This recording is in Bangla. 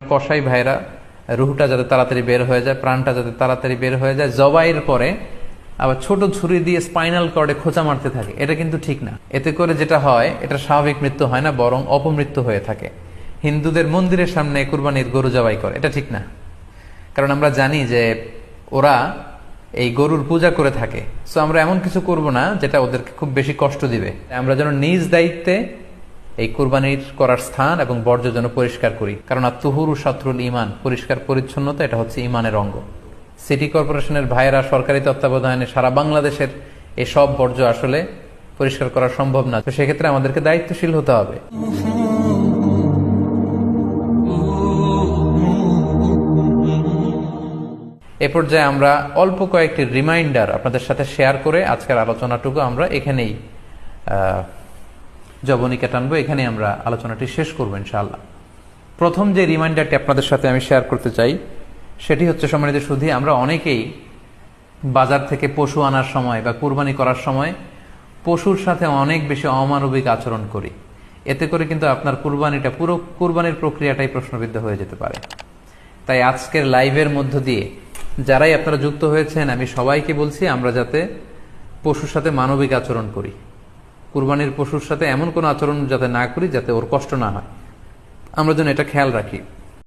কসাই ভাইরা রুহটা যাতে তাড়াতাড়ি বের হয়ে যায়, প্রাণটা যাতে তাড়াতাড়ি বের হয়ে যায়, জবাইয়ের পরে আবার ছোট ছুরি দিয়ে স্পাইনাল কর্ডে খোঁচা মারতে থাকে। এটা কিন্তু ঠিক না। এতে করে যেটা হয়, এটা স্বাভাবিক মৃত্যু হয় না, বরং অপমৃত্যু হয়ে থাকে। হিন্দুদের মন্দিরের সামনে কুরবানির গরু জবাই করে, এটা ঠিক না। কারণ আমরা জানি যে ওরা এই গরুর পূজা করে থাকে। সো আমরা এমন কিছু করব না যেটা ওদেরকে খুব বেশি কষ্ট দিবে। আমরা যেন নিজ দায়িত্বে এই কুরবানির করার স্থান এবং বর্জ্য যেন পরিষ্কার করি। কারণ আত্মহুরু শাত্রুল ইমান, পরিষ্কার পরিচ্ছন্নতা এটা হচ্ছে ইমানের অঙ্গ। সিটি কর্পোরেশনের ভাইয়েরা সরকারি তত্ত্বাবধানে সারা বাংলাদেশের এই সব বর্জ্য আসলে পরিষ্কার করা সম্ভব না। তো সেক্ষেত্রে আমাদেরকে দায়িত্বশীল হতে হবে। এ পর্যায়ে আমরা অল্প কয়েকটি রিমাইন্ডার আপনাদের সাথে শেয়ার করে আজকের আলোচনাটুকু আমরা এখানেই জবনিকা টানবো, এখানে আমরা আলোচনাটি শেষ করবো ইনশাআল্লাহ। প্রথম যে রিমাইন্ডারটি আপনাদের সাথে আমি শেয়ার করতে চাই সেটি হচ্ছে, সম্মানিত সুধী, আমরা অনেকেই বাজার থেকে পশু আনার সময় বা কুরবানি করার সময় পশুর সাথে অনেক বেশি অমানবিক আচরণ করি। এতে করে কিন্তু আপনার কুরবানিটা, পুরো কুরবানির প্রক্রিয়াটাই প্রশ্নবিদ্ধ হয়ে যেতে পারে। তাই আজকের লাইভের মধ্য দিয়ে যারাই আপনারা যুক্ত হয়েছেন, আমি সবাইকে বলছি আমরা যাতে পশুর সাথে মানবিক আচরণ করি, কুরবানির পশুর সাথে এমন কোনো আচরণ যাতে না করি যাতে ওর কষ্ট না হয়, আমরা যেন এটা খেয়াল রাখি।